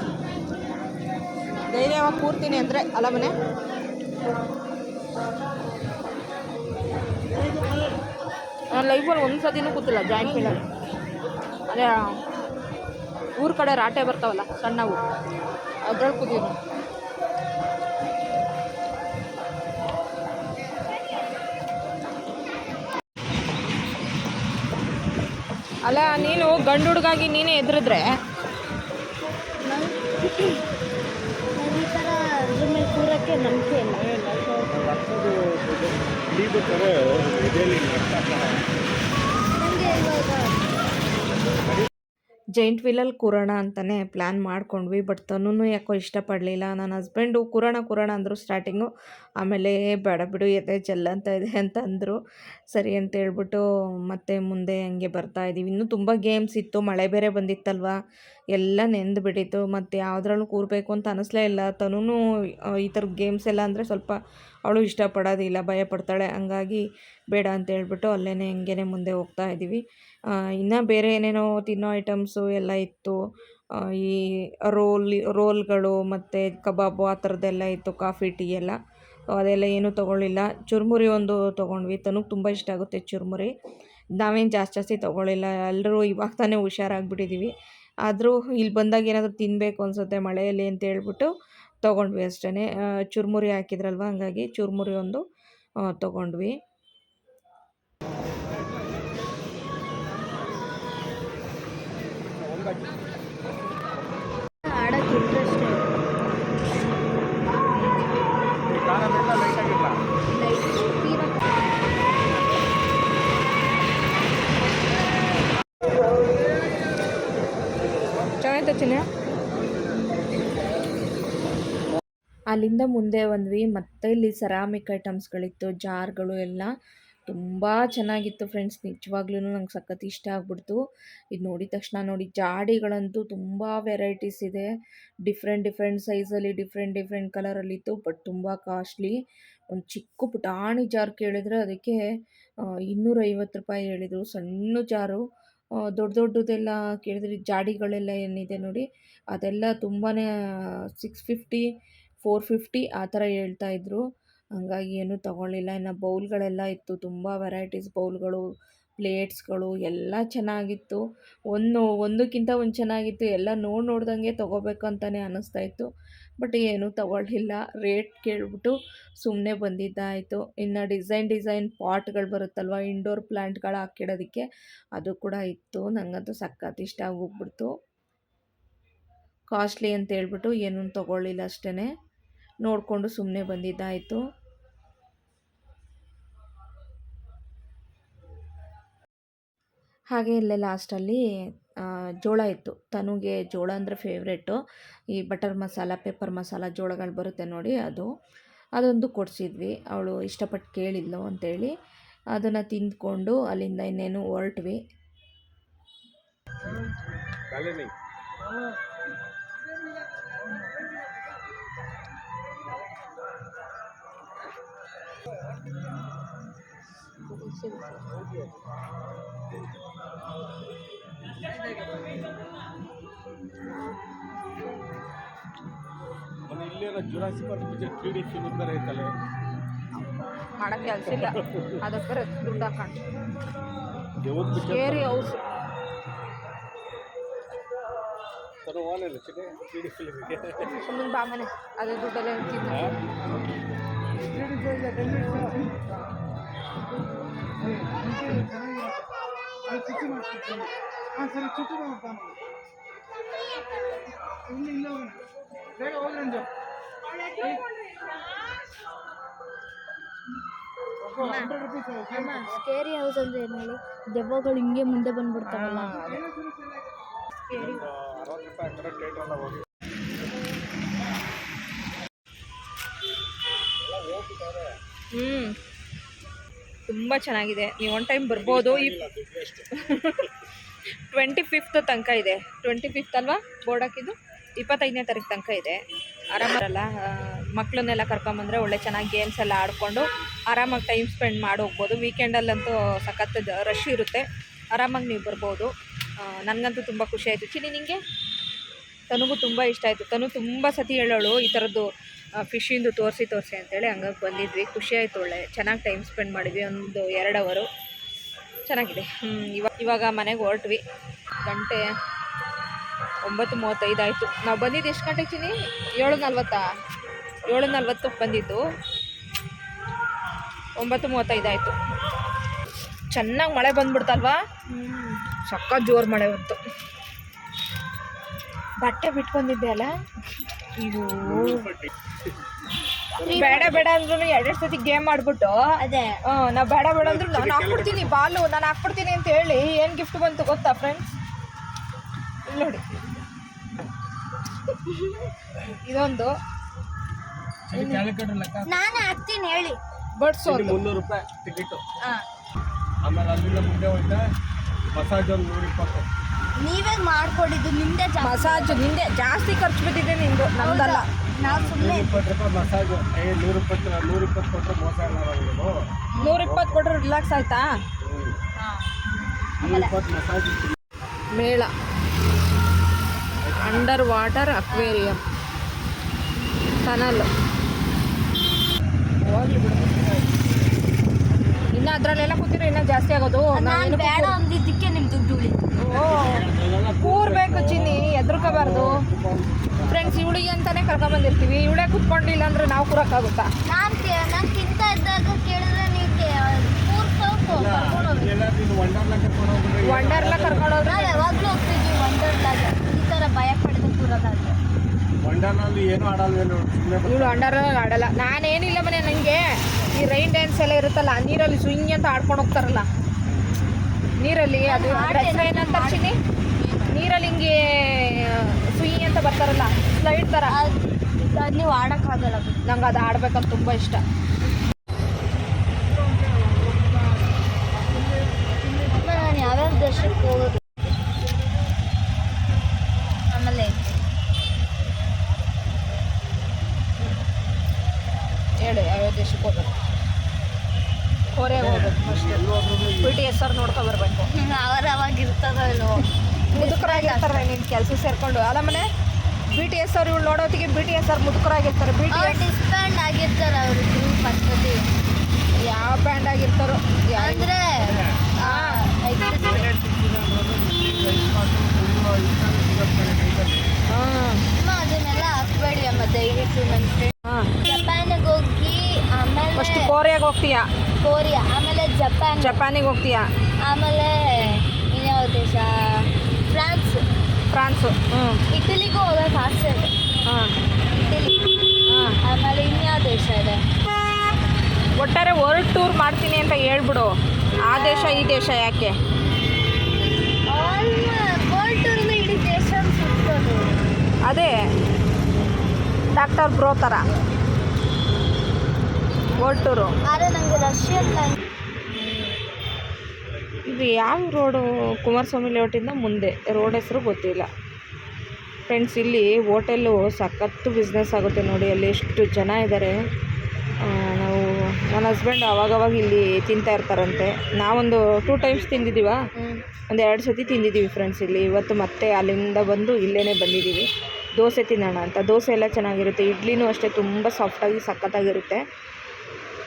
ಧೈರ್ಯವಾಗಿ ಕೂರ್ತೀನಿ ಅಂದರೆ ಅಲ್ಲ ಮನೆ. ನಾನು ಲೈಫಲ್ಲಿ ಒಂದು ಸತಿನೂ ಕೂತಿಲ್ಲ ಜಾಯಿಂಟ್ ಫೀಲಲ್ಲಿ. ಅದೇ ಊರ ಕಡೆ ರಾಟೆ ಬರ್ತಾವಲ್ಲ ಸಣ್ಣವು, ಅದ್ರಲ್ಲಿ ಕೂತೀನಿ. ಅಲ್ಲ ನೀನು ಗಂಡು ಹುಡುಗಾಗಿ ನೀನೇ ಎದುರಿದ್ರೆ ನಾನು ಈ ಥರ ಅದ್ರ ಮೇಲೆ ಕೂರಕ್ಕೆ ನಂಬಿಕೆ ಇಲ್ಲ ಹಿಡಿಬೇಕಾರೆ ಎದೆಯಲ್ಲಿ ನನಗೆ ಇವಾಗ ಜೈಂಟ್ ವೀಲಲ್ಲಿ ಕೂರೋಣ ಅಂತಲೇ ಪ್ಲ್ಯಾನ್ ಮಾಡ್ಕೊಂಡ್ವಿ. ಬಟ್ ತನೂ ಯಾಕೋ ಇಷ್ಟಪಡಲಿಲ್ಲ. ನನ್ನ ಹಸ್ಬೆಂಡು ಕೂರೋಣ ಅಂದರು ಸ್ಟಾರ್ಟಿಂಗು. ಆಮೇಲೆ ಬೇಡ ಬಿಡು ಎದೆ ಜಲ್ ಅಂತ ಇದೆ ಅಂತ ಅಂದರು. ಸರಿ ಅಂತ ಹೇಳ್ಬಿಟ್ಟು ಮತ್ತೆ ಮುಂದೆ ಹಂಗೆ ಬರ್ತಾಯಿದ್ದೀವಿ. ಇನ್ನೂ ತುಂಬ ಗೇಮ್ಸ್ ಇತ್ತು, ಮಳೆ ಬೇರೆ ಬಂದಿತ್ತಲ್ವ, ಎಲ್ಲ ನೆಂದು ಬಿಟ್ಟಿತ್ತು. ಮತ್ತು ಯಾವುದ್ರಲ್ಲೂ ಕೂರಬೇಕು ಅಂತ ಅನ್ನಿಸ್ಲೇ ಇಲ್ಲ. ತನೂ ಈ ಥರದ ಗೇಮ್ಸ್ ಎಲ್ಲ ಅಂದರೆ ಸ್ವಲ್ಪ ಅವಳು ಇಷ್ಟಪಡೋದಿಲ್ಲ, ಭಯ ಪಡ್ತಾಳೆ. ಹಂಗಾಗಿ ಬೇಡ ಅಂತ ಹೇಳ್ಬಿಟ್ಟು ಅಲ್ಲೇ ಹಂಗೇ ಮುಂದೆ ಹೋಗ್ತಾ ಇದ್ದೀವಿ. ಇನ್ನು ಬೇರೆ ಏನೇನೋ ತಿನ್ನೋ ಐಟಮ್ಸು ಎಲ್ಲ ಇತ್ತು. ಈ ರೋಲ್ಗಳು ಮತ್ತು ಕಬಾಬು ಆ ಥರದ್ದೆಲ್ಲ ಇತ್ತು, ಕಾಫಿ ಟೀ ಎಲ್ಲ. ಅದೆಲ್ಲ ಏನೂ ತೊಗೊಳ್ಳಿಲ್ಲ. ಚುರುಮುರಿ ಒಂದು ತೊಗೊಂಡ್ವಿ. ತನಗೆ ತುಂಬ ಇಷ್ಟ ಆಗುತ್ತೆ ಚುರುಮುರಿ. ನಾವೇನು ಜಾಸ್ತಿ ತೊಗೊಳ್ಳಿಲ್ಲ. ಎಲ್ಲರೂ ಇವಾಗ ತಾನೇ ಹುಷಾರಾಗಿಬಿಟ್ಟಿದ್ದೀವಿ. ಆದರೂ ಇಲ್ಲಿ ಬಂದಾಗ ಏನಾದರೂ ತಿನ್ನಬೇಕು ಅನಿಸುತ್ತೆ ಮಳೆಯಲ್ಲಿ ಅಂತ ಹೇಳ್ಬಿಟ್ಟು ತೊಗೊಂಡ್ವಿ ಅಷ್ಟೇ. ಚುರುಮುರಿ ಹಾಕಿದ್ರಲ್ವ, ಹಂಗಾಗಿ ಚುರುಮುರಿ ಒಂದು ತೊಗೊಂಡ್ವಿ. ಆಡೋಕ್ಕೆ ಇಂಟ್ರೆಸ್ಟ್ ಚೆನ್ನಾಗಿತ್ತು ಚಿನ್ನ. ಅಲ್ಲಿಂದ ಮುಂದೆ ಬಂದ್ವಿ. ಮತ್ತೆ ಇಲ್ಲಿ ಸೆರಾಮಿಕ್ ಐಟಮ್ಸ್ಗಳಿತ್ತು, ಜಾರ್ಗಳು ಎಲ್ಲ ತುಂಬ ಚೆನ್ನಾಗಿತ್ತು ಫ್ರೆಂಡ್ಸ್. ನಿಜವಾಗ್ಲೂ ನಂಗೆ ಸಖತ್ ಇಷ್ಟ ಆಗ್ಬಿಡ್ತು. ಇದು ನೋಡಿದ ತಕ್ಷಣ ನೋಡಿ, ಜಾಡಿಗಳಂತೂ ತುಂಬ ವೆರೈಟೀಸ್ ಇದೆ. ಡಿಫ್ರೆಂಟ್ ಸೈಜಲ್ಲಿ ಡಿಫ್ರೆಂಟ್ ಕಲರಲ್ಲಿತ್ತು. ಬಟ್ ತುಂಬ ಕಾಸ್ಟ್ಲಿ. ಒಂದು ಚಿಕ್ಕ ಪುಟಾಣಿ ಜಾರ್ ಕೇಳಿದರೆ ಅದಕ್ಕೆ 250 ರೂಪಾಯಿ ಹೇಳಿದರು. ಸಣ್ಣ ಜಾರು. ದೊಡ್ಡದೆಲ್ಲ ಕೇಳಿದ್ರೆ ಜಾಡಿಗಳೆಲ್ಲ ಏನಿದೆ ನೋಡಿ, ಅದೆಲ್ಲ ತುಂಬಾ 650 450 ಆ ಥರ ಹೇಳ್ತಾಯಿದ್ರು. ಹಂಗಾಗಿ ಏನೂ ತೊಗೊಳ್ಳಿಲ್ಲ. ಇನ್ನು ಬೌಲ್ಗಳೆಲ್ಲ ಇತ್ತು, ತುಂಬ ವೆರೈಟೀಸ್ ಬೌಲ್ಗಳು, ಪ್ಲೇಟ್ಸ್ಗಳು ಎಲ್ಲ ಚೆನ್ನಾಗಿತ್ತು. ಒಂದಕ್ಕಿಂತ ಒಂದು ಚೆನ್ನಾಗಿತ್ತು. ಎಲ್ಲ ನೋಡ್ದಂಗೆ ತೊಗೋಬೇಕಂತಲೇ ಅನ್ನಿಸ್ತಾಯಿತ್ತು. ಬಟ್ ಏನೂ ತೊಗೊಳ್ಳಿಲ್ಲ. ರೇಟ್ ಕೇಳಿಬಿಟ್ಟು ಸುಮ್ಮನೆ ಬಂದಿದ್ದಾಯಿತು. ಇನ್ನು ಡಿಸೈನ್ ಪಾಟ್ಗಳು ಬರುತ್ತಲ್ವ, ಇಂಡೋರ್ ಪ್ಲ್ಯಾಂಟ್ಗಳು ಹಾಕಿಡೋದಕ್ಕೆ, ಅದು ಕೂಡ ಇತ್ತು. ನನಗಂತೂ ಸಖತ್ ಇಷ್ಟ ಆಗೋಗ್ಬಿಡ್ತು. ಕಾಸ್ಟ್ಲಿ ಅಂತ ಹೇಳ್ಬಿಟ್ಟು ಏನೂ ತೊಗೊಳ್ಳಿಲ್ಲ ಅಷ್ಟೇ. ನೋಡಿಕೊಂಡು ಸುಮ್ಮನೆ ಬಂದಿದ್ದಾಯಿತು. ಹಾಗೆ ಇಲ್ಲೇ ಲಾಸ್ಟಲ್ಲಿ ಜೋಳ ಇತ್ತು. ತನುಗೆ ಜೋಳ ಅಂದರೆ ಫೇವ್ರೇಟು. ಈ ಬಟರ್ ಮಸಾಲ, ಪೆಪ್ಪರ್ ಮಸಾಲ ಜೋಳಗಳು ಬರುತ್ತೆ ನೋಡಿ, ಅದೊಂದು ಕೊಡಿಸಿದ್ವಿ. ಅವಳು ಇಷ್ಟಪಟ್ಟು ಕೇಳಿದ್ಲು ಅಂತೇಳಿ ಅದನ್ನು ತಿಂದ್ಕೊಂಡು ಅಲ್ಲಿಂದ ಇನ್ನೇನು ಹೊರಟ್ವಿ. ಇಲ್ಲೇನೋ Jurassic park picture 3D film ಥರ ಐತಲ್ಲ, ಮಾಡೋಕ್ಕೆ ಕೆಲಸ ಇಲ್ಲ, ಅದಕ್ಕೆ ದುಡ್ಡು ಹಾಕೊಂಡು ದೇವದ ಪಿಕ್ಚರ್ ಕೇರಿ ಹೌಸ್ ಥರ ವಾಲಿಲ್ಲ ಚಿಕ್ಕ 3D ಫಿಲ್ಮ್ ಇದೆ. ಸುಮ್ಮನೆ ಬಾಮನೆ ಅದೇ ದುಡ್ಡಲ್ಲೇ ಸ್ಕೇರಿ ಹೌಸ್ ಅಂದ್ರೆ ಏನು ಹೇಳಿ? ದೆವ್ವಗಳು ಹಿಂಗೆ ಮುಂದೆ ಬಂದ್ಬಿಡ್ತಾವಲ್ಲ. ತುಂಬ ಚೆನ್ನಾಗಿದೆ. ನೀವು ಒನ್ ಟೈಮ್ ಬರ್ಬೋದು. 25th ತನಕ ಇದೆ. 25th ಅಲ್ವಾ ಬೋರ್ಡ್ ಹಾಕಿದ್ದು? 25ನೇ ತಾರೀಕು ತನಕ ಇದೆ. ಆರಾಮಲ್ಲ, ಮಕ್ಕಳನ್ನೆಲ್ಲ ಕರ್ಕೊಂಬಂದರೆ ಒಳ್ಳೆ ಚೆನ್ನಾಗಿ ಗೇಮ್ಸ್ ಎಲ್ಲ ಆಡಿಕೊಂಡು ಆರಾಮಾಗಿ ಟೈಮ್ ಸ್ಪೆಂಡ್ ಮಾಡಿ ಹೋಗ್ಬೋದು. ವೀಕೆಂಡಲ್ಲಂತೂ ಸಖತ್ ರಶ್ ಇರುತ್ತೆ. ಆರಾಮಾಗಿ ನೀವು ಬರ್ಬೋದು. ನನಗಂತೂ ತುಂಬ ಖುಷಿ ಆಯಿತು. ಚಿನ್ನಿ ನಿನಗೆ? ತನಗೂ ತುಂಬ ಇಷ್ಟ ಆಯಿತು. ತನು ತುಂಬ ಸತಿ ಹೇಳೋಳು ಈ ಥರದ್ದು ಫಿಶಿಂದು ತೋರಿಸಿ ಅಂತೇಳಿ. ಹಂಗಾಗಿ ಬಂದಿದ್ವಿ. ಖುಷಿ ಆಯಿತು. ಒಳ್ಳೆ ಚೆನ್ನಾಗಿ ಟೈಮ್ ಸ್ಪೆಂಡ್ ಮಾಡಿದ್ವಿ. ಒಂದು 2 ಅವರು ಚೆನ್ನಾಗಿದೆ. ಇವಾಗ ಮನೆಗೆ ಹೊರಟ್ವಿ. ಗಂಟೆ 9:35 ಆಯಿತು. ನಾವು ಬಂದಿದ್ದು ಎಷ್ಟು ಗಂಟೆಗೆ ಚಿನ್ನಿ? 7:40. 7:40ಕ್ಕೆ ಬಂದಿದ್ದು. 9:35 ಆಯಿತು. ಚೆನ್ನಾಗಿ ಮಳೆ ಬಂದ್ಬಿಡ್ತಲ್ವಾ. ಸಕ್ಕ ಜೋರು ಮಳೆ ಬಂತು. ಬಟ್ಟೆ ಬಿಟ್ಕೊಂಡಿದ್ದೆ ಅಲ್ಲ. ಇದು ಬೇಡ ಬೇಡ ಅಂದ್ರೂ ಎರಡೆರಡು ಸತಿ ಗೇಮ್ ಆಡ್ಬಿಟ್ಟು ಅದೇ ನಾವು ಬೇಡ ಬೇಡ ಅಂದ್ರು ನಾನು ಹಾಕ್ಬಿಡ್ತೀನಿ ಬಾಲು, ನಾನು ಹಾಕ್ಬಿಡ್ತೀನಿ ಅಂತ ಹೇಳಿ ಏನು ಗಿಫ್ಟ್ ಬಂತು ಗೊತ್ತಾ ಫ್ರೆಂಡ್ಸ್? ಇಲ್ಲಿ ನೋಡಿ, ಇದೊಂದು ನಾನು ಹಾಕ್ತೀನಿ ಹೇಳಿ. ಬಡ್ಸು 300 ರೂಪಾಯಿ ಟಿಕೆಟು. ಆಮೇಲೆ ಅಲ್ಲಿಂದ ಮುಂದೆ ಹೋಯ್ತಾ ಮಸಾಜ್ ಒಂದು 120. ನೀವೇ ಮಾಡ್ಕೊಡಿದ್ದು ನಿಮ್ದೇ ಮಸಾಜ್ ನಿಂದೆ ಜಾಸ್ತಿ ಖರ್ಚು ಬಿದ್ದಿದೆ ನಿಂದು, ನಮ್ದಲ್ಲ. ನಾವು ಸುಮ್ಮನೆ 120 ರೂಪಾಯಿ ಮಸಾಜು. 120 ಕೊಟ್ಟರೆ ಮೋಸ ಇಲ್ಲ ನಾವು. 120 ಕೊಟ್ಟರೆ ರಿಲ್ಯಾಕ್ಸ್ ಆಯ್ತಾ? 120 ಮಸಾಜ್. ಮೇಳ ಅಂಡರ್ ವಾಟರ್ ಅಕ್ವೇರಿಯಂ ಟನಲ್. ಹೋಗ್ಲಿ ಬಿಡು, ಇನ್ನು ಅದರಲ್ಲೆಲ್ಲ ಕೂತಿದ್ರೆ ಇನ್ನೂ ಜಾಸ್ತಿ ಆಗೋದು. ನಾನು ಬೇಡ ಅಂದಿದ್ದಕ್ಕೆ ನಿಮ್ಮ ದುಡ್ಡು ಉಳಿತು. ಕೂರ್ಬೇಕು ಚಿನ್ನಿ, ಎದ್ರುಕೋಬಾರ್ದು. ಫ್ರೆಂಡ್ಸ್, ಇವಳಿಗೆ ಅಂತಾನೆ ಕರ್ಕೊಂಬಂದಿರ್ತೀವಿ. ಇವಳೇ ಕುತ್ಕೊಂಡಿಲ್ಲ ಅಂದ್ರೆ ನಾವು ಕೂರಕ್ಕಾಗುತ್ತಾ? ನಾನು ತಿಂತ ಇದ್ದಾಗ ಕೇಳಿದ್ರೆ ನೀವು ಕರ್ಕೊಂಡೋಗಿ. ವಂಡರ್ಲ ಕರ್ಕೊಂಡೋದ್ರೆ ನಾವು ಯಾವಾಗಲೂ ಹೋಗ್ತಿದ್ವಿ ವಂಡರ್ಲಾಗ. ಈ ಥರ ಭಯ ಪಡೆದು ಕೂರೋದಾದ್ರೆ ವಂಡರ್ನಲ್ಲಿ ಏನು ಆಡಲ್ವೇನು? ಇವಳು ಅಂಡರ್ ಆಡಲ್ಲ. ನಾನೇನಿಲ್ಲ ಮನೆ, ನನಗೆ ಈ ರೈನ್ ಡ್ಯಾನ್ಸ್ ಎಲ್ಲ ಇರುತ್ತಲ್ಲ, ನೀರಲ್ಲಿ ಸ್ವಿಂಗ್ ಅಂತ ಆಡ್ಕೊಂಡು ಹೋಗ್ತಾರಲ್ಲ ನೀರಲ್ಲಿ, ಅದು ಹೆಸರು ಏನಂತ ಚಿನ್ನಿ? ನೀರಲ್ಲಿ ಹಿಂಗೆ ಸ್ವಿಂಗ್ ಅಂತ ಬರ್ತಾರಲ್ಲ, ಸ್ಲೈಡ್ ಥರ. ಅದು ನೀವು ಆಡೋಕ್ಕಾಗಲ್ಲ. ನಂಗೆ ಅದು ಆಡ್ಬೇಕಂತ ತುಂಬ ಇಷ್ಟ. ನಾನು ಯಾವ್ಯಾವ ದೇಶಕ್ಕೆ ಹೋಗೋದು? ಆಮೇಲೆ ಹೇಳು, ಯಾವ್ಯಾವ ದೇಶಕ್ಕೆ ಹೋಗ್ಬೇಕು? ಕೋರೆಗೆ ಹೋಗ್ಬೇಕು ಫಸ್ಟ್. BTS ಅವ್ರು ನೋಡ್ಕೊ ಬರ್ಬೇಕು. ಅವಾಗ ಇರ್ತದೋ ಇಲ್ವೋ, ಮುದುಕರಾಗಿರ್ತಾರೆ ನಿನ್ನ ಕೆಲಸ ಸೇರಿಕೊಂಡು. ಅಲ್ಲ ಮನೆ BTS ಅವ್ರು ಇವಳು ನೋಡೋತ್ತಿಗೆ BTS ಅವ್ರು ಮುದುಕರಾಗಿರ್ತಾರೆ. ಅವ್ರು ಡಿಸ್ಬ್ಯಾಂಡ್ ಆಗಿರ್ತಾರೆ ಅವರು ಗ್ರೂಪ್ ಅಷ್ಟೊತ್ತಿ. ಯಾವ ಬ್ಯಾಂಡ್ ಆಗಿರ್ತಾರೋ ಅಂದರೆ ಅದನ್ನೆಲ್ಲ ಹಾಕ್ಬೇಡಿ ಅಮ್ಮ ದಯವಿಟ್ಟು. ನನ್ನ ಫ್ರೆಂಡ್ ಜಪಾನಿಗೆ ಹೋಗಿ ಆಮೇಲೆ ಫಸ್ಟ್ ಕೋರಿಯಾಗೆ ಹೋಗ್ತೀಯಾ? ಕೊರಿಯಾ, ಆಮೇಲೆ ಜಪಾನಿಗೆ ಹೋಗ್ತೀಯಾ? ಆಮೇಲೆ ಇನ್ಯಾವ ದೇಶ? ಫ್ರಾನ್ಸು. ಇಟಲಿಗೂ ಹೋಗೋಕೆ ಆಸೆ ಇದೆ. ಇಟಲಿ. ಆಮೇಲೆ ಇನ್ಯಾವ ದೇಶ ಇದೆ? ಒಟ್ಟಾರೆ ವರ್ಲ್ಡ್ ಟೂರ್ ಮಾಡ್ತೀನಿ ಅಂತ ಹೇಳ್ಬಿಡು. ಆ ದೇಶ ಈ ದೇಶ ಯಾಕೆ? ವರ್ಲ್ಡ್ ಟೂರಿಂದ ಇಡೀ ದೇಶ ಸುತ್ತೋದು. ಅದೇ ಡಾಕ್ಟರ್ ಬ್ರೋ ಥರ ವರ್ಲ್ಡ್ ಟೂರು. ಆದರೆ ನನಗೆ ರಷ್ಯನ್ ಇದು ಯಾವ ರೋಡು? ಕುಮಾರಸ್ವಾಮಿ ಲೇಔಟಿಂದ ಮುಂದೆ ರೋಡ್ ಹೆಸರು ಗೊತ್ತಿಲ್ಲ ಫ್ರೆಂಡ್ಸ್. ಇಲ್ಲಿ ಹೋಟೆಲ್ಲು ಸಖತ್ತು ಬಿಸ್ನೆಸ್ ಆಗುತ್ತೆ ನೋಡಿ. ಅಲ್ಲಿ ಎಷ್ಟು ಜನ ಇದ್ದಾರೆ. ನಾವು ನನ್ನ ಹಸ್ಬೆಂಡ್ ಅವಾಗವಾಗ ಇಲ್ಲಿ ತಿಂತಾ ಇರ್ತಾರಂತೆ. ನಾವೊಂದು 2 ಟೈಮ್ಸ್ ತಿಂದಿದ್ದೀವ, ಒಂದು 2 ಸತಿ ತಿಂದಿದ್ದೀವಿ ಫ್ರೆಂಡ್ಸ್ ಇಲ್ಲಿ. ಇವತ್ತು ಮತ್ತೆ ಅಲ್ಲಿಂದ ಬಂದು ಇಲ್ಲೇ ಬಂದಿದ್ದೀವಿ ದೋಸೆ ತಿನ್ನೋಣ ಅಂತ. ದೋಸೆ ಎಲ್ಲ ಚೆನ್ನಾಗಿರುತ್ತೆ, ಇಡ್ಲಿನೂ ಅಷ್ಟೇ ತುಂಬ ಸಾಫ್ಟಾಗಿ ಸಖತ್ತಾಗಿರುತ್ತೆ.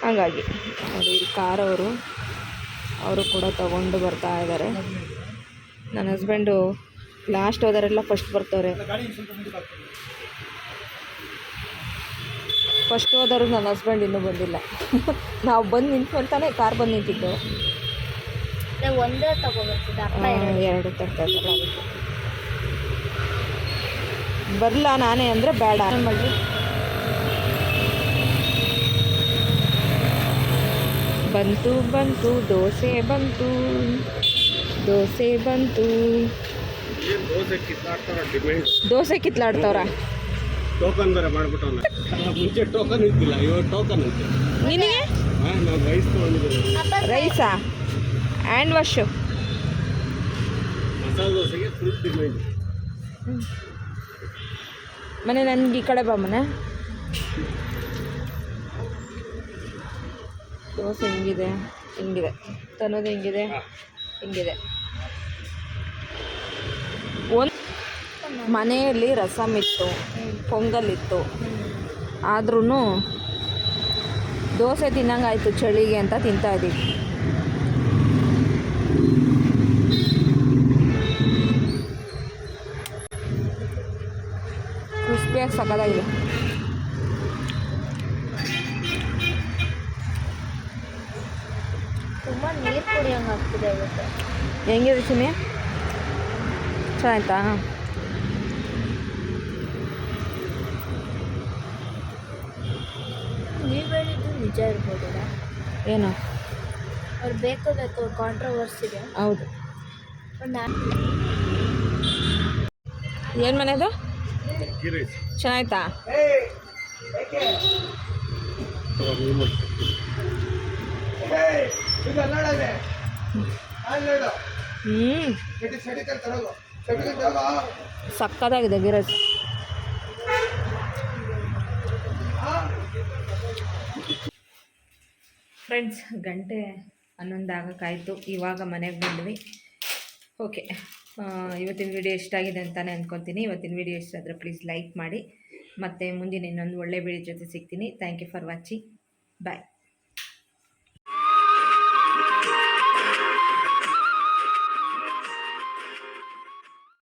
ಹಾಗಾಗಿ ನೋಡಿ, ಇಲ್ಲಿ ಅವರು ಕೂಡ ತಗೊಂಡು ಬರ್ತಾ ಇದ್ದಾರೆ. ನನ್ನ ಹಸ್ಬೆಂಡು ಲಾಸ್ಟ್ ಹೋದರೆಲ್ಲ ಫಸ್ಟ್ ಬರ್ತಾರೆ. ಫಸ್ಟ್ ಹೋದರು ನನ್ನ ಹಸ್ಬೆಂಡ್ ಇನ್ನೂ ಬಂದಿಲ್ಲ. ನಾವು ಬಂದು ನಿಂತ್ಕೊಂತಾನೆ ಕಾರ್ ಬಂದು ನಿಂತಿದ್ದು. ಒಂದೇ ತಗೋಬರ್ತಿದ್ದೆ, ಅಪ್ಪ 2 ತರ್ತಾ ಇದ್ದಲ್ಲ ಅದಕ್ಕೆ. ಬರಲ್ಲ ನಾನೇ ಅಂದರೆ ಬೇಡ ಮಾಡಿ. ಬಂತು ದೋಸೆ ಬಂತು. ದೋಸೆ ಕಿತ್ಲಾಡ್ತವ್ರ. ಟೋಕನ್ ಬೇರೆ ಮಾಡ್ಬಿಟ್ಟವಲ್ಲ. ಮುಂಚೆ ಟೋಕನ್ ಇದ್ದಿಲ್ಲ, ಇವಾಗ ಟೋಕನ್ ಐತೆ. ನಿನಗೆ ನಾನು ರೈಸ್ ತೊಗೊಂಡಿದ್ದೀನಿ. ರೈಸಾ? Hand wash. ಮಸಾಲೆ ದೋಸೆಗೆ ಫುಲ್ ಡಿಮ್ಯಾಂಡ್. ಮನೆ ನನಗೆ ಈ ಕಡೆ ಬಾ ಮನೆ. ದೋಸೆ ಹಿಂಗಿದೆ ತನ್ನೋದು ಹಿಂಗಿದೆ. ಒಂದು ಮನೆಯಲ್ಲಿ ರಸಮ್ ಇತ್ತು, ಪೊಂಗಲ್ ಇತ್ತು, ಆದ್ರೂ ದೋಸೆ ತಿನ್ನಂಗಾಯ್ತು ಚಳಿಗೆ ಅಂತ ತಿಂತಾಯಿದ್ದೀವಿ. ಕ್ರಿಸ್ಪಿಯಾಗಿ ಸಕ್ಕತ್ತಾಗಿದೆ. ತುಂಬ ನೀರು ಕುಡಿಯೋಂಗ ಆಗುತ್ತೆ. ಹೆಂಗಿದೆ ಚಿನ್ನಿ? ಚೆನ್ನಾಯ್ತಾ? ನೀವು ಹೇಳಿದ್ದು ನಿಜ ಇರ್ಬೋದಲ್ಲ, ಏನು? ಅವ್ರು ಬೇಕು ಕಾಂಟ್ರವರ್ಸಿಗೆ. ಹೌದು. ನಾನು ಏನು ಮನೆದು? ಗೀ ರೈಸ್ ಚೆನ್ನಾಯ್ತಾ? ಸಕ್ಕತ್ತಾಗಿದೆ ಗೀ ರೈಸ್. ಫ್ರೆಂಡ್ಸ್, ಗಂಟೆ 11 ಆಗಕ್ಕಾಯಿತು. ಇವಾಗ ಮನೆಗೆ ಬಂದ್ವಿ. ಓಕೆ, ಇವತ್ತಿನ ವಿಡಿಯೋ ಇಷ್ಟ ಆಗಿದೆ ಅಂತಲೇ ಅಂದ್ಕೊತೀನಿ. ಇವತ್ತಿನ ವಿಡಿಯೋ ಇಷ್ಟ ಆದರೆ ಪ್ಲೀಸ್ ಲೈಕ್ ಮಾಡಿ. ಮತ್ತು ಮುಂದಿನ ಇನ್ನೊಂದು ಒಳ್ಳೆ ವಿಡಿಯೋ ಜೊತೆ ಸಿಗ್ತೀನಿ. Thank you for watching. Bye.